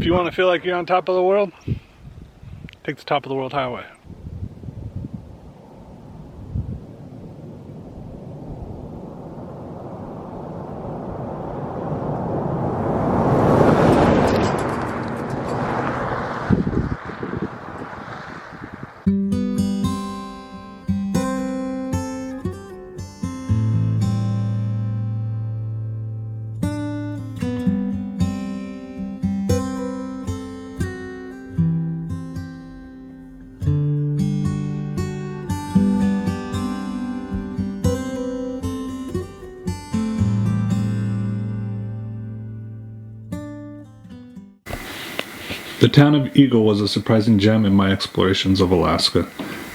If you want to feel like you're on top of the world, take the top of the world highway. The town of Eagle was a surprising gem in my explorations of Alaska.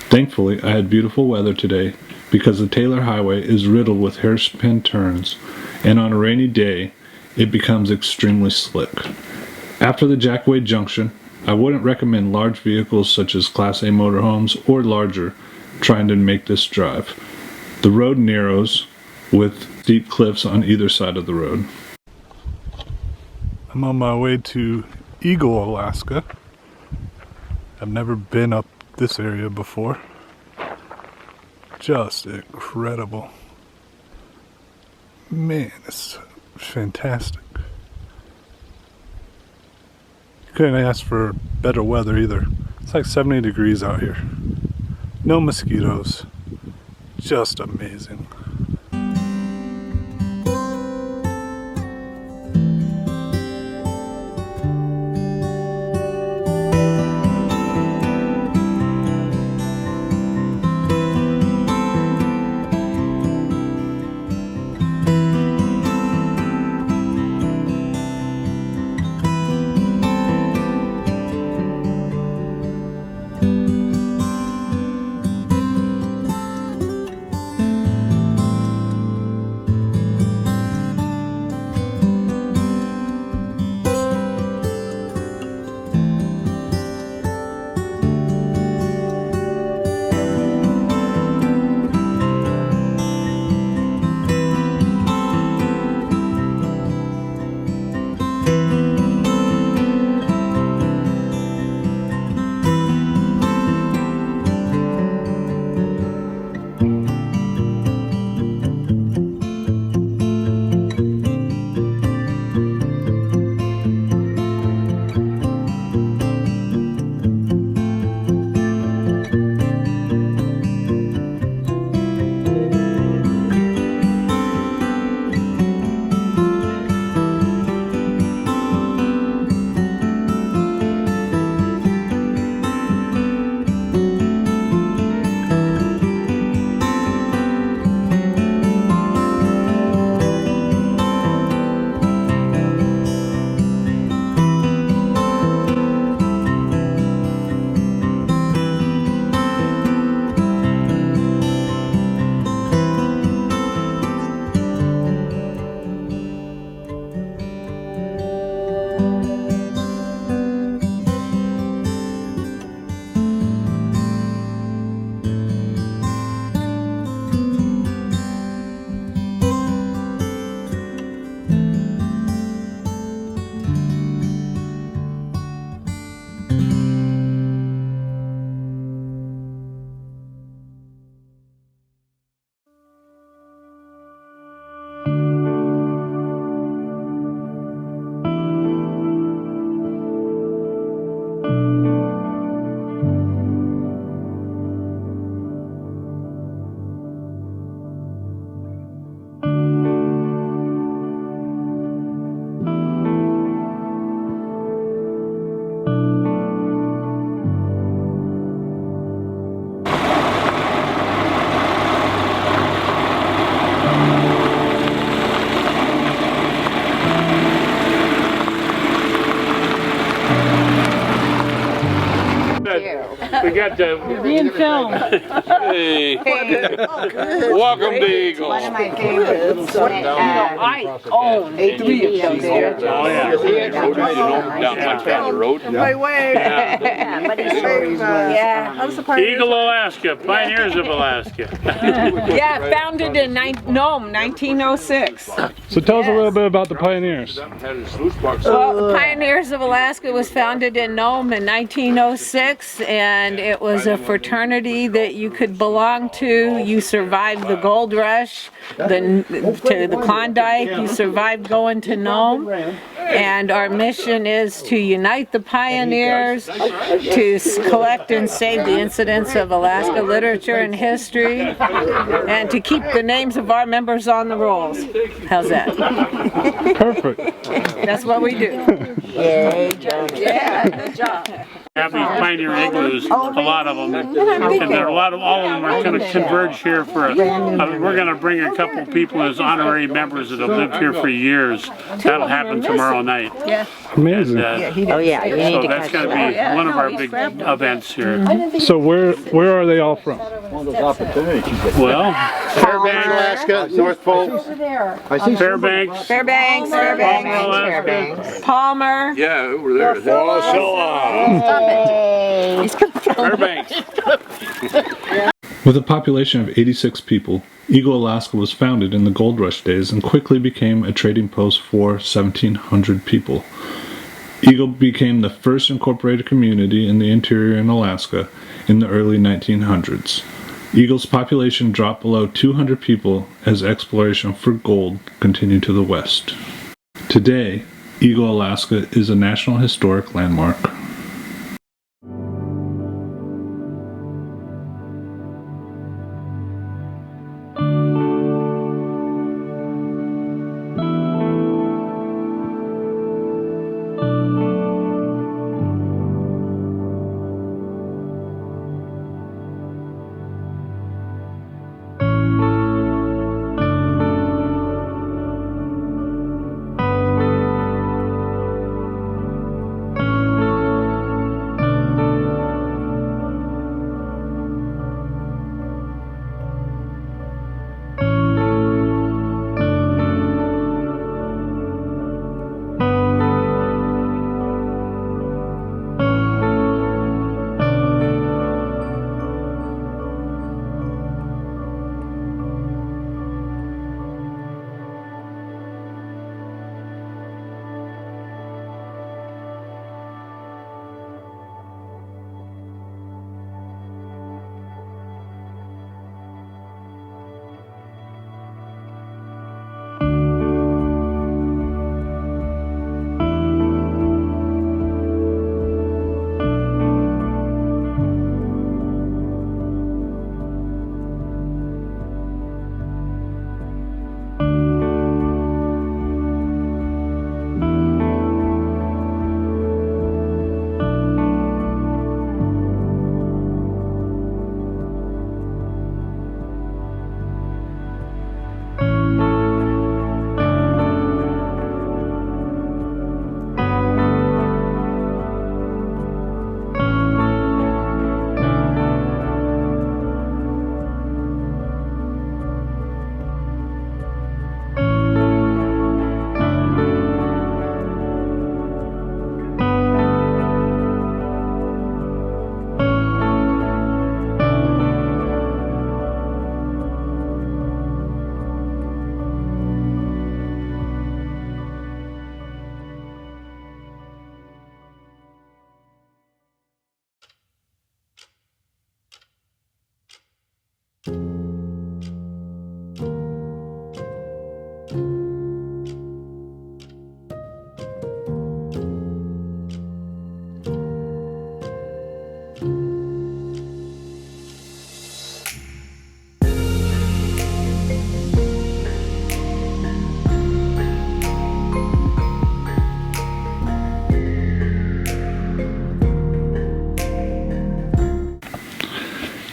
Thankfully, I had beautiful weather today because the Taylor Highway is riddled with hairpin turns, and on a rainy day, it becomes extremely slick. After the Jackaway Junction, I wouldn't recommend large vehicles such as Class A motorhomes or larger trying to make this drive. The road narrows with steep cliffs on either side of the road. I'm on my way to Eagle, Alaska. I've never been up this area before. Just incredible. Man, it's fantastic. Couldn't ask for better weather either. It's like 70 degrees out here. No mosquitoes. Just amazing. We got the... Being filmed. Hey. Welcome to Eagle. One of my favorites. I own 3 of them. Oh, yeah. Down like down the road. My way. Yeah, but he's Eagle, Alaska. Pioneers of Alaska. yeah, founded in 1906. So tell us a little bit about the pioneers. Well, the Pioneers of Alaska was founded in Nome in 1906, and it was a fraternity that you could belong to. You survived the gold rush, to the Klondike, you survived going to Nome, and our mission is to unite the pioneers, to collect and save the incidents of Alaska literature and history, and to keep the names of our members on the rolls. How's that? Perfect. That's what we do. Yay, Johnny. Yeah, good job. Have these pioneer igloos, a lot of them, and there are a lot of, all of them are going to converge here for we're going to bring a couple people as honorary members that have lived here for years. That'll happen tomorrow night. Yeah. Amazing. Oh yeah, you need So to that's catch going to be one of our big events here. So where are they all from? Well, Fairbanks, Alaska, North Pole. Fairbanks, Fairbanks, Alaska. Palmer. Yeah, over there. Fairbanks. With a population of 86 people, Eagle, Alaska was founded in the gold rush days and quickly became a trading post for 1,700 people. Eagle became the first incorporated community in the interior in Alaska in the early 1900s. Eagle's population dropped below 200 people as exploration for gold continued to the west. Today, Eagle, Alaska is a National Historic Landmark.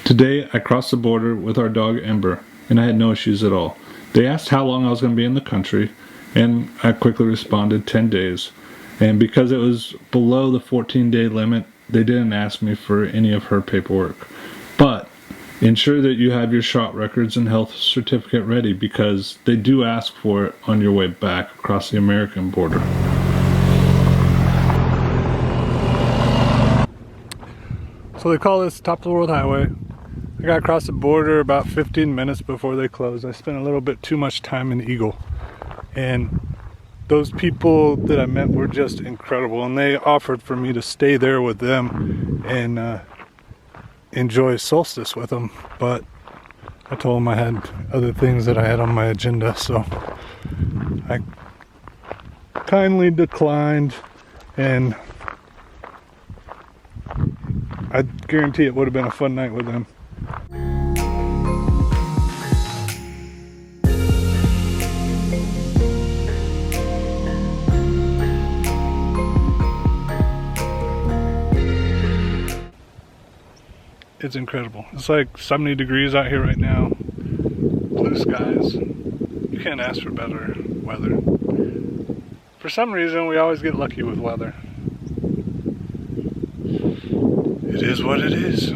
Today, I crossed the border with our dog Ember, and I had no issues at all. They asked how long I was going to be in the country, and I quickly responded 10 days. And because it was below the 14-day limit, they didn't ask me for any of her paperwork. But ensure that you have your shot records and health certificate ready, because they do ask for it on your way back across the American border. So they call this top of the world highway. I got across the border about 15 minutes before they closed. I spent a little bit too much time in Eagle. And those people that I met were just incredible, and they offered for me to stay there with them and enjoy solstice with them, but I told them I had other things that I had on my agenda, so I kindly declined, and I guarantee it would have been a fun night with them. It's incredible. It's like 70 degrees out here right now. Blue skies. You can't ask for better weather. For some reason, we always get lucky with weather. It is what it is.